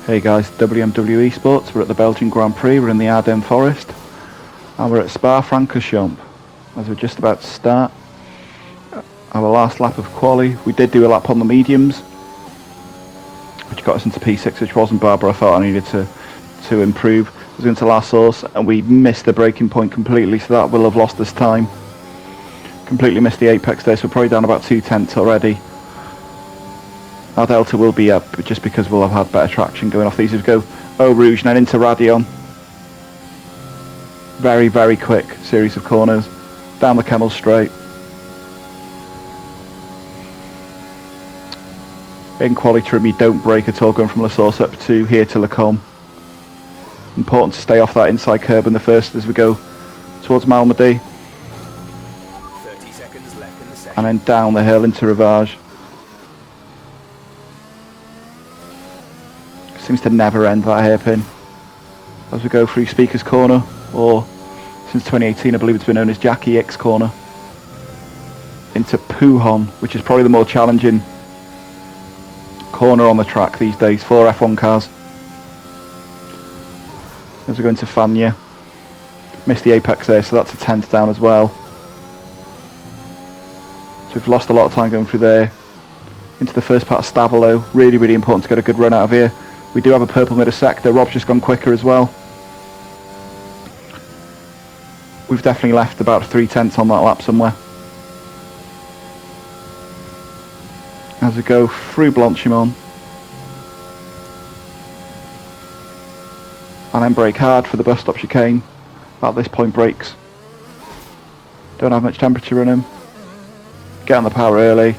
Hey guys, WMWesports. We're at the Belgian Grand Prix. We're in the Ardennes Forest, and we're at Spa-Francorchamps as we're just about to start our last lap of quali. We did do a lap on the mediums, which got us into P6, which wasn't bad, but I thought I needed to improve. I was into last source, and we missed the braking point completely, so that will have lost us time. Completely missed the apex there, so we're probably down about 2/10 already. Our delta will be up just because we'll have had better traction going off these. We go Eau Rouge and then into Radion. Very, very quick series of corners. Down the Camel straight. In quality trim, you don't brake at all going from La Source up to here to Lacombe. Important to stay off that inside curb in the first as we go towards Malmedy. 30 seconds left in the session. And then down the hill into Rivage. Seems to never end, that hairpin. As we go through Speaker's Corner, or since 2018 I believe it's been known as Jackie X Corner, into Pouhon, which is probably the more challenging corner on the track these days for F1 cars. As we go into Fagnes, missed the apex there, so that's a 10th down as well. So we've lost a lot of time going through there. Into the first part of Stavelot, really, really important to get a good run out of here. We do have a purple middle sector. Rob's just gone quicker as well. We've definitely left about 3/10 on that lap somewhere. As we go through Blanchimont. And then brake hard for the bus stop chicane. At this point brakes. Don't have much temperature in them. Get on the power early.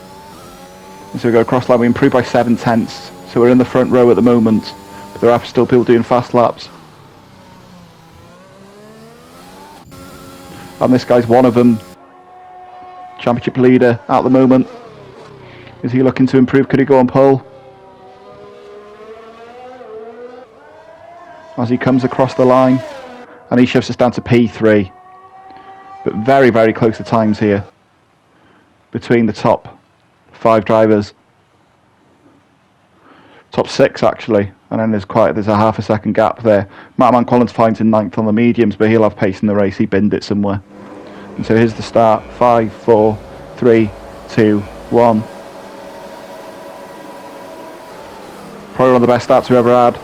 And so we go across line. We improve by 7/10. So we're in the front row at the moment, but there are still people doing fast laps. And this guy's one of them. Championship leader at the moment. Is he looking to improve? Could he go on pole? As he comes across the line, and he shoves us down to P3. But very, very close to times here between the top 5 drivers. Top 6 actually, and then there's a half a second gap there. Mattman Collins finds in 9th on the mediums, but he'll have pace in the race. He binned it somewhere. And so here's the start. 5, 4, 3, 2, 1. Probably one of the best starts we've ever had.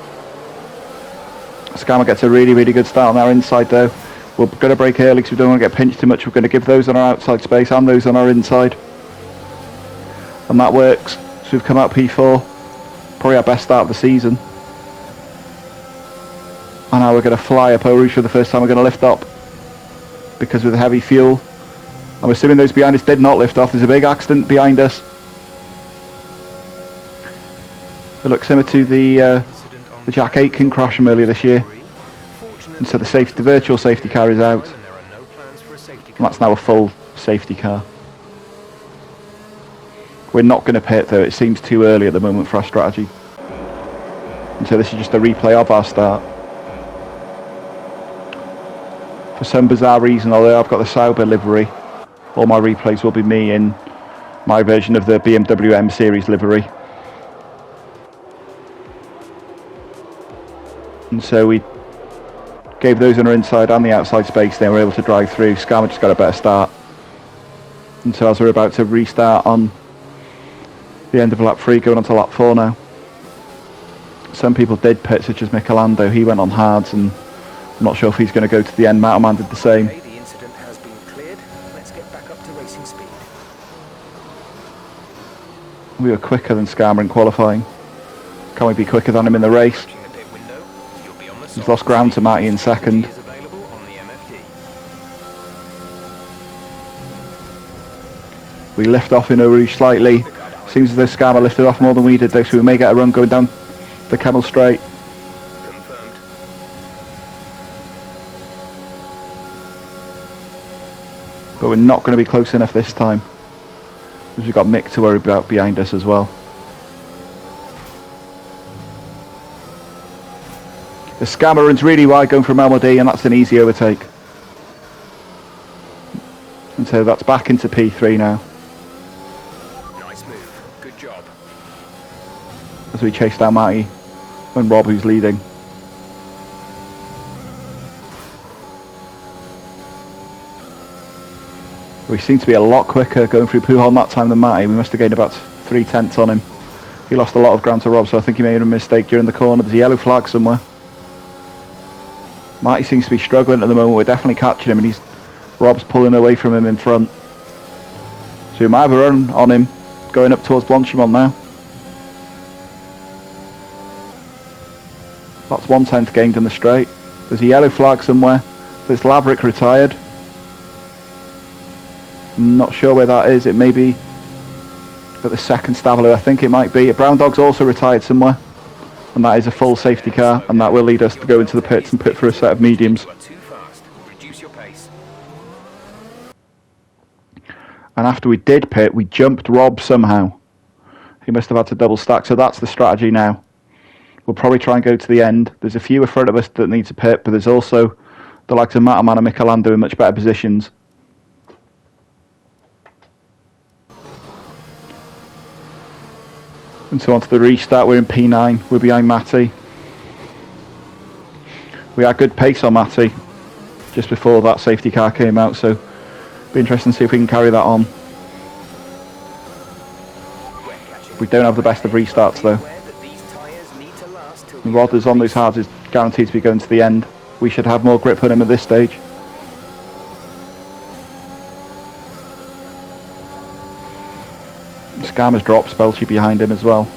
Scammer gets a really, really good start on our inside though. We're going to brake early because we don't want to get pinched too much. We're going to give those on our outside space and those on our inside. And that works. So we've come out P4. Probably our best start of the season. And now we're going to fly up Eau Rouge for the first time. We're going to lift up because with the heavy fuel. I'm assuming those behind us did not lift off. There's a big accident behind us. It looks similar to the Jack Aitken crash from earlier this year. And so the virtual safety car is out. And that's now a full safety car. We're not going to pit though, it seems too early at the moment for our strategy. And so this is just a replay of our start. For some bizarre reason, although I've got the Sauber livery, all my replays will be me in my version of the BMW M Series livery. And so we gave those on our inside and the outside space, then we were able to drive through. Scarma just got a better start. And so as we're about to restart on the end of lap 3, going on to lap 4 now. Some people did pit, such as Michelando. He went on hards, and I'm not sure if he's going to go to the end. Matterman did the same. Okay, the incident has been cleared. Let's get back up to racing speed. We were quicker than Scarma in qualifying. Can we be quicker than him in the race? He's lost ground to Matty in second. We lift off in Eau Rouge slightly. Seems as though Scarma lifted off more than we did though, so we may get a run going down the Camel straight. Confirmed. But we're not going to be close enough this time, because we've got Mick to worry about behind us as well. The Scarma runs really wide going from Malmedy, and that's an easy overtake. And so that's back into P3 now. Nice move. Good job. As we chase down Matty. and Rob who's leading. We seem to be a lot quicker going through Pujon that time than Matty. We must have gained about 3/10 on him. He lost a lot of ground to Rob, so I think he made a mistake during the corner. There's a yellow flag somewhere. Matty seems to be struggling at the moment. We're definitely catching him, and Rob's pulling away from him in front. So we might have a run on him going up towards Blanchimont now. That's 1/10 gained in the straight. There's a yellow flag somewhere. There's Laverick retired. I'm not sure where that is. It may be at the second Stavelot, I think it might be. A brown dog's also retired somewhere, and that is a full safety car, and that will lead us to go into the pits and pit for a set of mediums. And after we did pit, we jumped Rob somehow. He must have had to double stack, so that's the strategy now. We'll probably try and go to the end. There's a few in front of us that need to pit, but there's also the likes of Mataman and Michelando in much better positions. And so on to the restart. We're in P9. We're behind Matty. We had good pace on Matty just before that safety car came out, so it'll be interesting to see if we can carry that on. We don't have the best of restarts though. And Rodders on those hards is guaranteed to be going to the end. We should have more grip on him at this stage. Scammers drops Belchy behind him as well.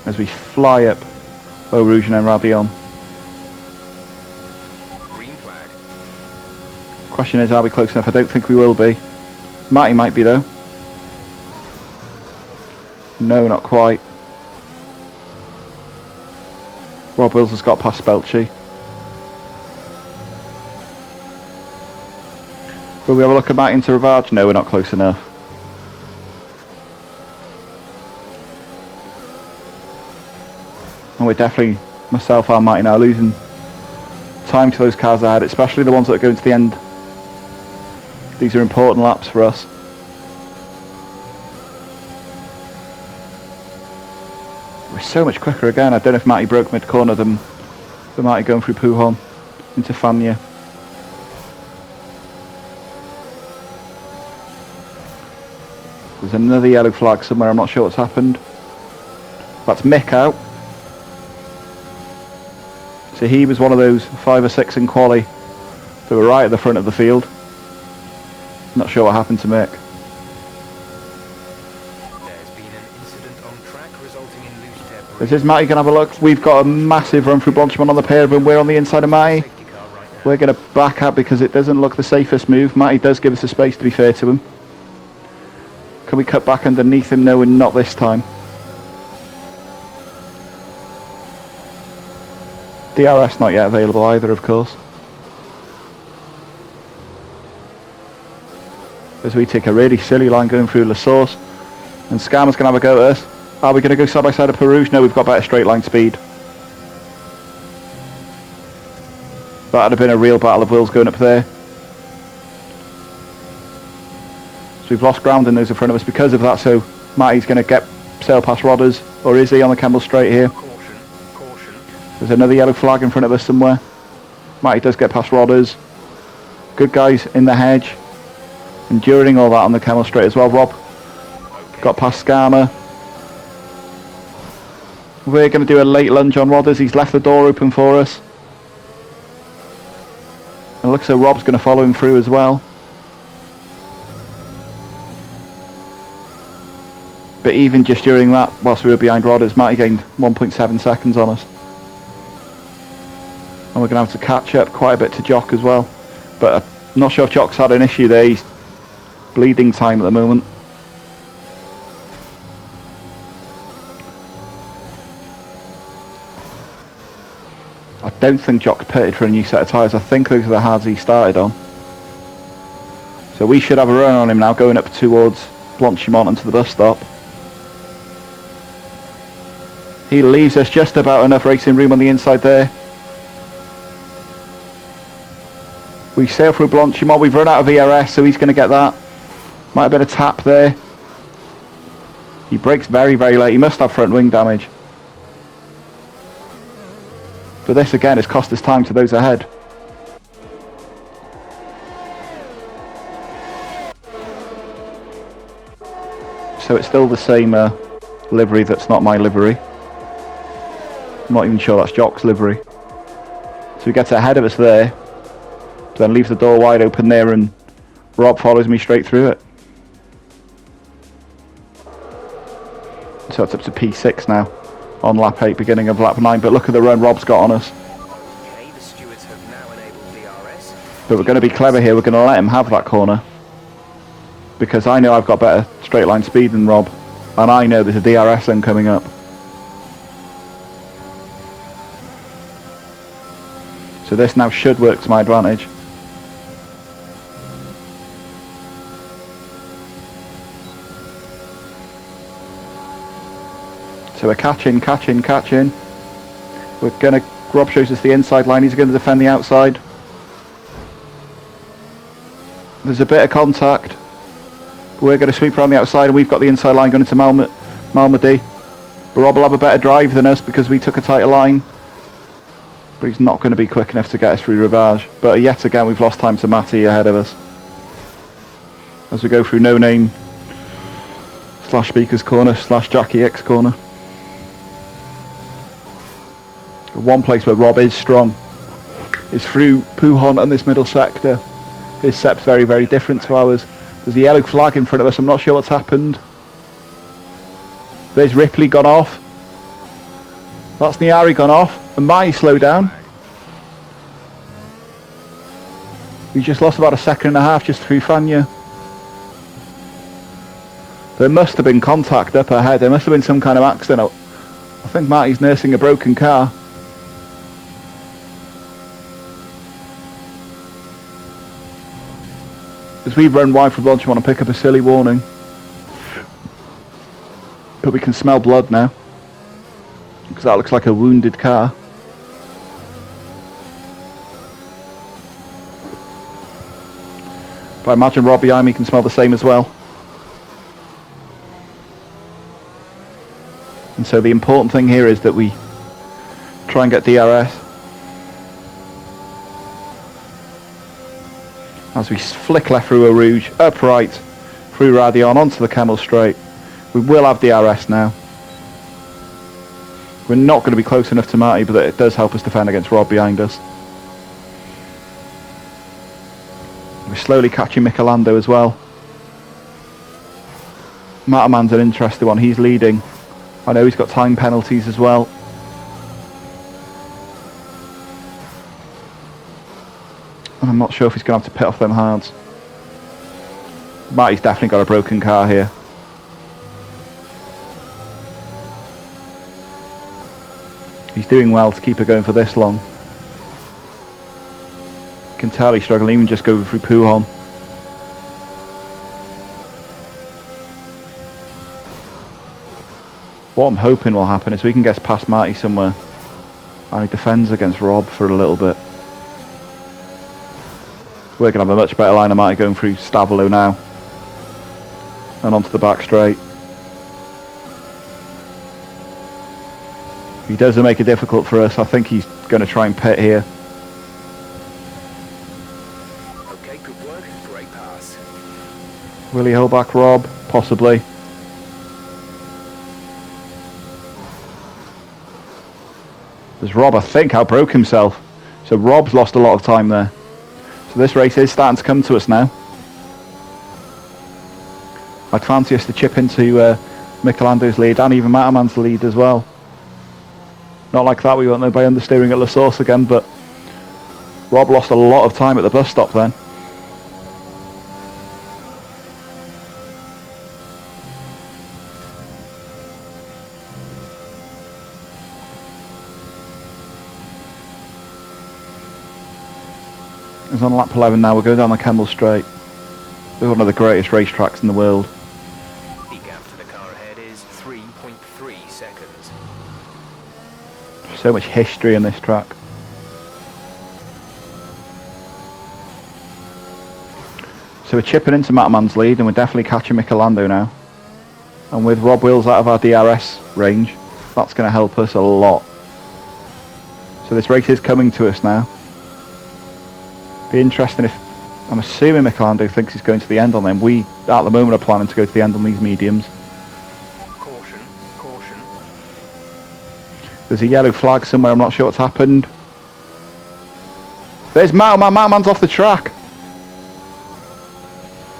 As we fly up Eau Rouge and Radion. Green flag. Question is, are we close enough? I don't think we will be. Matty might be though. No, not quite. Rob Wills has got past Belchy. Will we have a look at Matty into Ravage? No, we're not close enough. And we're definitely, myself and Matty now, losing time to those cars ahead, especially the ones that are going to the end. These are important laps for us. We're so much quicker again. I don't know if Matty broke mid-corner than Matty going through Pujon into Fania. There's another yellow flag somewhere, I'm not sure what's happened. That's Mick out. So he was one of those 5 or 6 in quali that were right at the front of the field. Not sure what happened to Mick. There's been an incident on track resulting in loose debris. This is Matty, can have a look. We've got a massive run through Blanchimont on the pair, but we're on the inside of Matty. Safety car right now. We're going to back up because it doesn't look the safest move. Matty does give us the space, to be fair to him. Can we cut back underneath him? No, we're not this time. DRS not yet available either, of course. As we take a really silly line going through La Source. And Scammer's going to have a go at us. Are we going to go side by side of Perouge? No, we've got better straight line speed. That would have been a real battle of wills going up there. So we've lost ground in those in front of us because of that, so Matty's going to sail past Rodders, or is he on the Kemble straight here? Caution, caution. There's another yellow flag in front of us somewhere. Matty does get past Rodders. Good guys in the hedge. Enduring all that on the Kemble straight as well. Rob got past Skarma. We're going to do a late lunge on Rodders. He's left the door open for us. And it looks like Rob's going to follow him through as well. But even just during that, whilst we were behind Rodders, Matty gained 1.7 seconds on us. And we're going to have to catch up quite a bit to Jock as well. But I'm not sure if Jock's had an issue there. He's bleeding time at the moment. I don't think Jock's pitted for a new set of tyres. I think those are the hards he started on. So we should have a run on him now going up towards Blanchimont and to the bus stop. He leaves us just about enough racing room on the inside there. We sail through Blanchimont. We've run out of ERS, so he's going to get that. Might have been a tap there. He brakes very, very late. He must have front wing damage. But this again has cost us time to those ahead. So it's still the same livery that's not my livery. I'm not even sure that's Jock's livery. So he gets ahead of us there, then leaves the door wide open there, and Rob follows me straight through it. So it's up to P6 now, on lap 8, beginning of lap 9. But look at the run Rob's got on us. Okay, the stewards have now enabled DRS. But we're going to be clever here. We're going to let him have that corner, because I know I've got better straight line speed than Rob, and I know there's a DRS then coming up. So this now should work to my advantage. So we're catching. We're going to, Rob shows us the inside line, he's going to defend the outside. There's a bit of contact. We're going to sweep around the outside, and we've got the inside line going into Malmedy. But Rob will have a better drive than us because we took a tighter line. But he's not going to be quick enough to get us through Rivage. But yet again, we've lost time to Matty ahead of us. As we go through No Name / Speaker's corner / Jackie X corner. One place where Rob is strong is through Pujon and this middle sector. His sep's very, very different to ours. There's a yellow flag in front of us. I'm not sure what's happened. There's Ripley gone off. That's Niari gone off. And Mai slowed down. We just lost about a second and a half just through Fanya. There must have been contact up ahead. There must have been some kind of accident. I think Marty's nursing a broken car. As we run wide for launch, we want to pick up a silly warning. But we can smell blood now, because that looks like a wounded car. But I imagine Rob behind me can smell the same as well. And so the important thing here is that we try and get DRS. As we flick left through a Rouge, up right, through Radion, onto the Camel Straight. We will have DRS now. We're not going to be close enough to Marty, but it does help us defend against Rob behind us. We're slowly catching Michelando as well. Mataman's an interesting one, he's leading. I know he's got time penalties as well. And I'm not sure if he's going to have to pit off them hards. Marty's definitely got a broken car here. He's doing well to keep it going for this long. You can tell he's struggling, even just go through Pujon. What I'm hoping will happen is we can get past Marty somewhere, and he defends against Rob for a little bit. We're going to have a much better line of Marty going through Stavolo now, and onto the back straight. He doesn't make it difficult for us. I think he's going to try and pit here. Okay, good work. Great pass. Will he hold back Rob? Possibly. There's Rob, I think, outbroke himself. So Rob's lost a lot of time there. So this race is starting to come to us now. I'd fancy us to chip into Michelando's lead and even Mataman's lead as well. Not like that, we won't know by understeering at La Source again, but Rob lost a lot of time at the bus stop then. It's on lap 11 now, we're going down the Camel Straight. It's one of the greatest racetracks in the world. The gap to the car ahead is 3.3 seconds. So much history in this track. So we're chipping into Mataman's lead, and we're definitely catching Michelando now. And with Rob Wills out of our DRS range, that's going to help us a lot. So this race is coming to us now. Be interesting if, I'm assuming Michelando thinks he's going to the end on them. We, at the moment, are planning to go to the end on these mediums. Caution, caution. There's a yellow flag somewhere, I'm not sure what's happened. There's Mountain Man's off the track.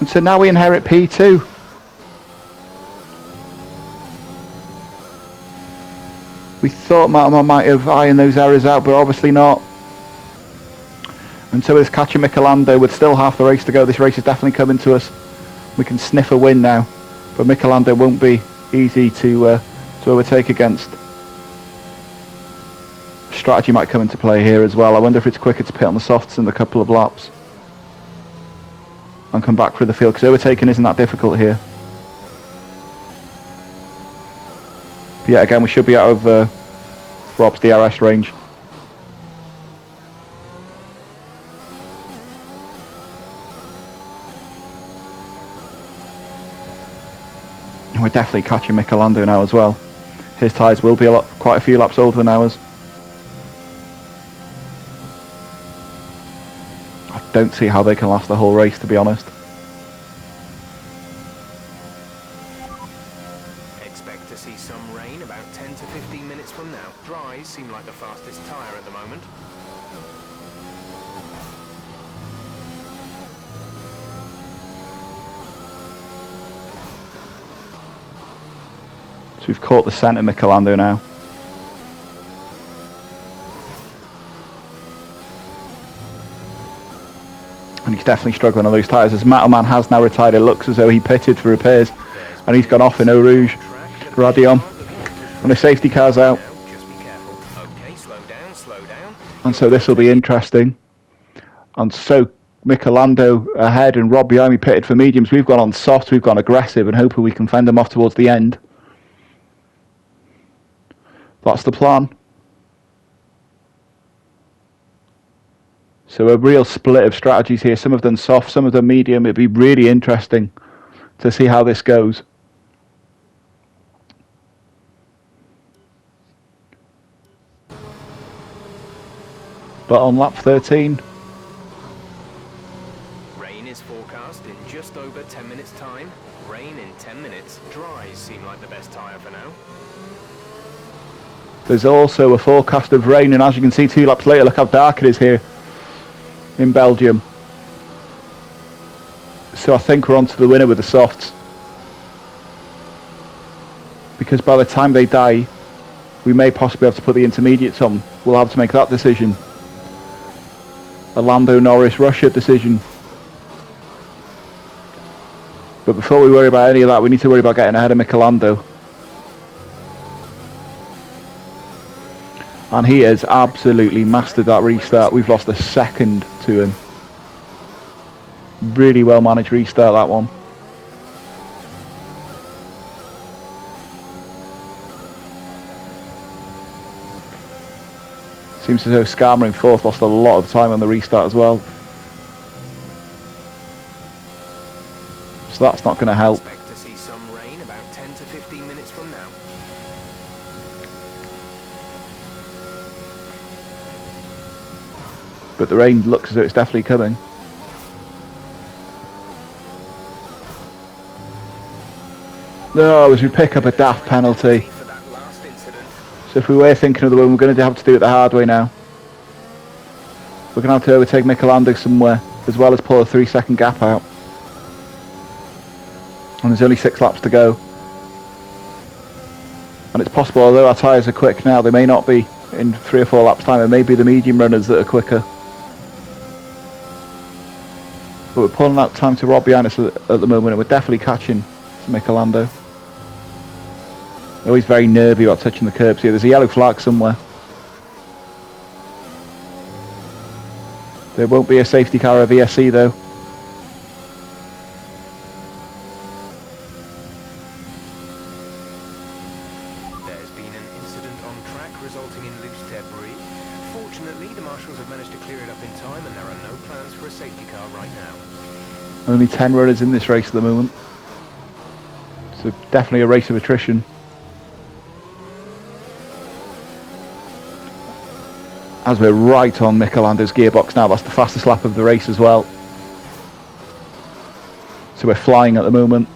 And so now we inherit P2. We thought Mountain might have ironed those errors out, but obviously not. And so is catching Michelando with still half the race to go. This race is definitely coming to us. We can sniff a win now, but Michelando won't be easy to overtake against. Strategy might come into play here as well. I wonder if it's quicker to pit on the softs in a couple of laps and come back through the field, because overtaking isn't that difficult here. But yeah, again, we should be out of Rob's DRS range. And we're definitely catching Michelando now as well. His tyres will be quite a few laps older than ours. I don't see how they can last the whole race, to be honest. Expect to see some rain about 10 to 15 minutes from now. Dries seem like the fastest tyre at the moment. So we've caught the centre Michelando now. And he's definitely struggling on those tyres. As Mattelman has now retired, it looks as though he pitted for repairs. And he's gone off in Eau Rouge. Radion. And the safety car's out. Just be careful. Okay, slow down, slow down. And so this will be interesting. And so Michelando ahead and Rob behind me pitted for mediums. We've gone on soft, we've gone aggressive, and hoping we can fend them off towards the end. That's the plan. So a real split of strategies here. Some have done soft, some have done medium. It'd be really interesting to see how this goes. But on lap 13... Rain is forecast in just over 10 minutes time. Rain in 10 minutes. Dries seem like the best tyre for now. There's also a forecast of rain, and as you can see 2 laps later, look how dark it is here in Belgium. So I think we're on to the winner with the softs. Because by the time they die, we may possibly have to put the intermediates on. We'll have to make that decision. A Lando Norris Russia decision. But before we worry about any of that, we need to worry about getting ahead of Michelando. And he has absolutely mastered that restart. We've lost a second to him. Really well managed restart, that one. Seems as though Skarma in fourth lost a lot of time on the restart as well. So that's not going to help. Expect to see some rain about 10 to 15 minutes from now. But the rain looks as though it's definitely coming. No, as we pick up a daft penalty. For that last incident. So if we were thinking of the win, we're going to have to do it the hard way now. We're going to have to overtake Michelando somewhere, as well as pull a 3-second gap out. And there's only 6 laps to go. And it's possible, although our tyres are quick now, they may not be in 3 or 4 laps time. It may be the medium runners that are quicker. But we're pulling that time to Rob behind us at the moment, and we're definitely catching Michelando. Oh, he's very nervy about touching the curbs here. There's a yellow flag somewhere. There won't be a safety car or a VSC though. There's been an incident on track resulting in loose debris. Fortunately, the marshals have managed to clear it up in time, and there are no plans for a safety car right now. Only 10 runners in this race at the moment. So definitely a race of attrition. As we're right on Michelando's gearbox now, that's the fastest lap of the race as well. So we're flying at the moment.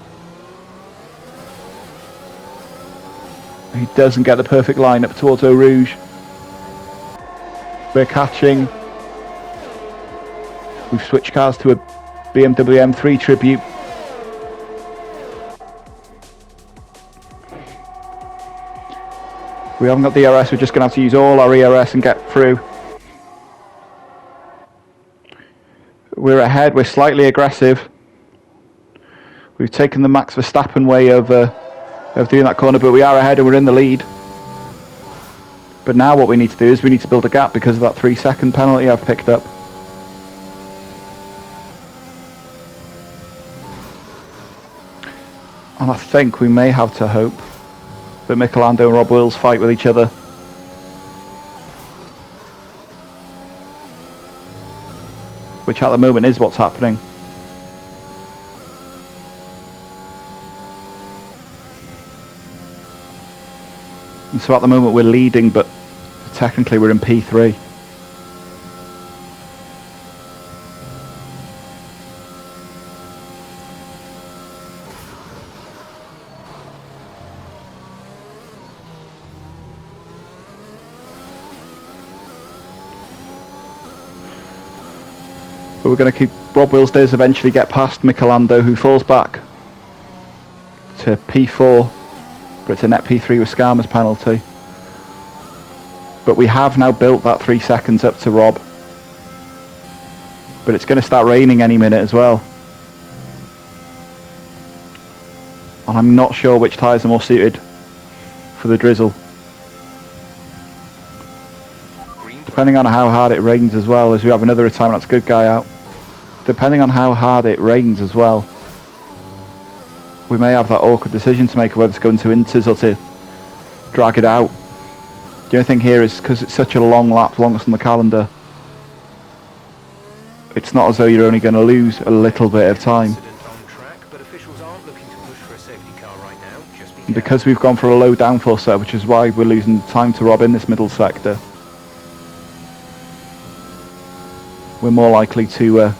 He doesn't get the perfect line up towards Eau Rouge. We're catching. We've switched cars to a BMW M3 Tribute. We haven't got the ERS, we're just going to have to use all our ERS and get through. We're ahead, we're slightly aggressive. We've taken the Max Verstappen way of doing that corner, but we are ahead and we're in the lead. But now what we need to do is we need to build a gap because of that 3-second penalty I've picked up. And I think we may have to hope that Michelando and Rob Wills fight with each other. Which at the moment is what's happening. And so at the moment we're leading, but technically we're in P3. But we're going to keep. Rob Wills does eventually get past Michelando, who falls back to P4, but it's a net P3 with Skarma's penalty. But we have now built that 3 seconds up to Rob. But it's going to start raining any minute as well. And I'm not sure which tyres are more suited for the drizzle. Depending on how hard it rains as well, as we have another retirement, that's a good guy out. Depending on how hard it rains as well, we may have that awkward decision to make whether to go into inters or to drag it out. The only thing here is because it's such a long lap, longest on the calendar, it's not as though you're only going to lose a little bit of time. And because we've gone for a low downforce set, which is why we're losing time to Rob in this middle sector, we're more likely to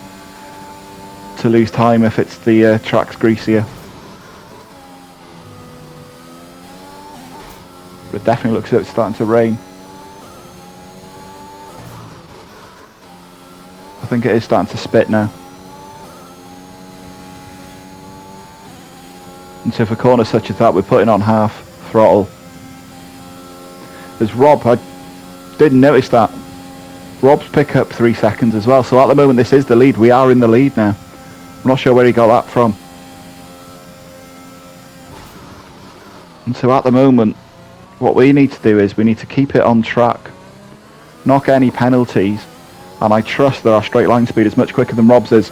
lose time if it's the track's greasier. But it definitely looks as though it's starting to rain. I think it is starting to spit now. And so for corners such as that, we're putting on half throttle. There's Rob, I didn't notice that. Rob's pick up 3 seconds as well, so at the moment this is the lead. We are in the lead now. I'm not sure where he got that from. And so at the moment, what we need to do is we need to keep it on track, not get any penalties, and I trust that our straight line speed is much quicker than Rob's is.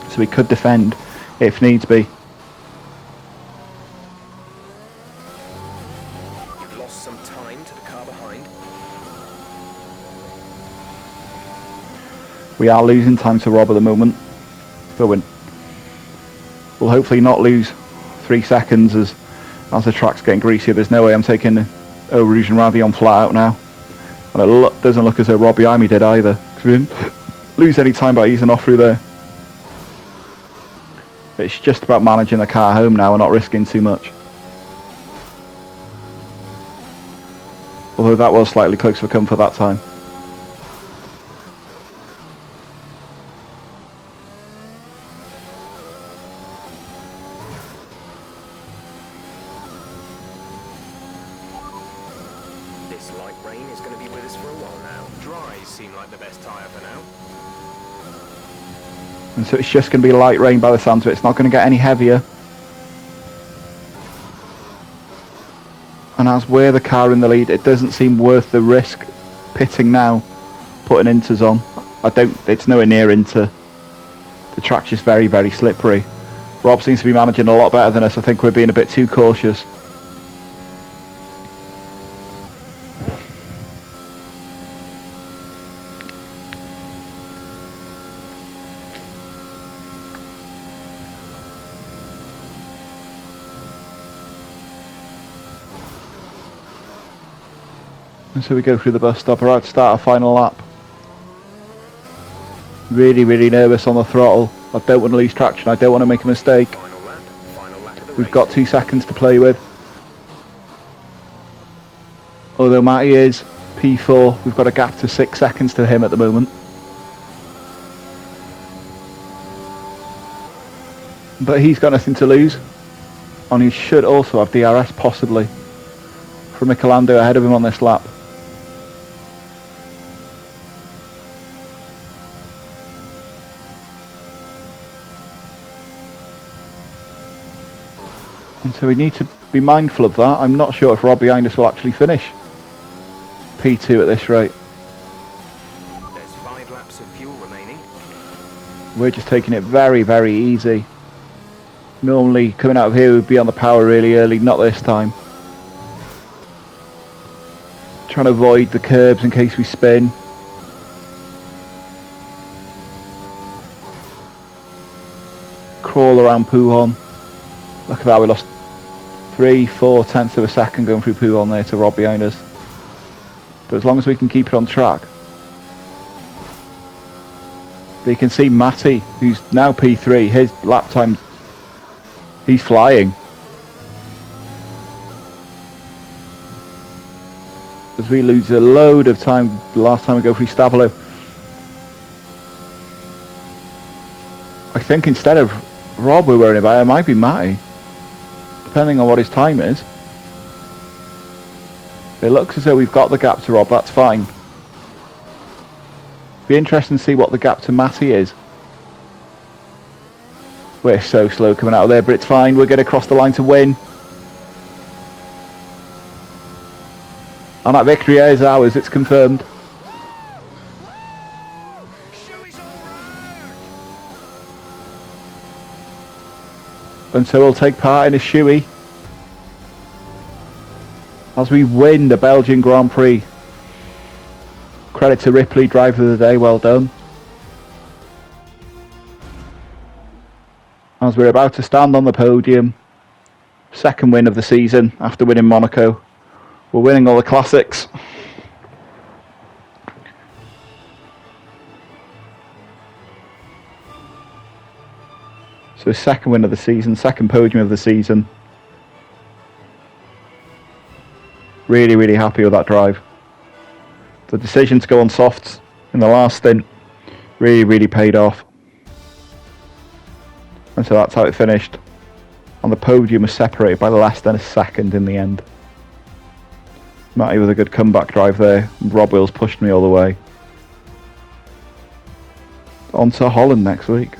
So we could defend if needs be. You've lost some time to the car behind. We are losing time to Rob at the moment, but we'll hopefully not lose 3 seconds as the track's getting greasier. There's no way I'm taking Eau Rouge and Ravillon flat out now. And it doesn't look as though Rob behind me did either, because we didn't lose any time by easing off through there. It's just about managing the car home now and not risking too much. Although that was slightly close for comfort that time. This light rain is going to be with us for a while now. Dries seem like the best tyre for now. And so it's just going to be light rain by the sounds of it. It's not going to get any heavier. And as we're the car in the lead, it doesn't seem worth the risk pitting now, putting inters on. It's nowhere near inter. The track's just very, very slippery. Rob seems to be managing a lot better than us. I think we're being a bit too cautious. And so we go through the bus stop, about to start our final lap. Really nervous on the throttle. I don't want to lose traction, I don't want to make a mistake. Final lap of the We've race. got 2 seconds to play with. Although Matty is P4, we've got a gap to 6 seconds to him at the moment. But he's got nothing to lose. And he should also have DRS possibly from Michelando ahead of him on this lap. And so we need to be mindful of that. I'm not sure if Rob behind us will actually finish P2 at this rate. There's 5 laps of fuel remaining. We're just taking it very easy. Normally coming out of here we'd be on the power really early, not this time. Trying to avoid the curbs in case we spin. Crawl around Pouhon. Look at that, we lost 3-4 tenths of a second going through Pouhon there to Rob behind us. But as long as we can keep it on track. But you can see Matty, who's now P3, his lap time, he's flying. As we lose a load of time the last time we go through Stabilo. I think instead of Rob we're worrying about, it might be Matty. Depending on what his time is. It looks as though we've got the gap to Rob, that's fine. Be interesting to see what the gap to Matty is. We're so slow coming out of there, but it's fine, we're going to cross the line to win. And that victory is ours, it's confirmed. And so we'll take part in a shoey as we win the Belgian Grand Prix. Credit to Ripley, driver of the day, well done. As we're about to stand on the podium, second win of the season after winning Monaco. We're winning all the classics. So second win of the season, second podium of the season. Really happy with that drive. The decision to go on softs in the last stint really paid off. And so that's how it finished. And the podium was separated by less than a second in the end. Matty with a good comeback drive there. Rob Wills pushed me all the way. On to Holland next week.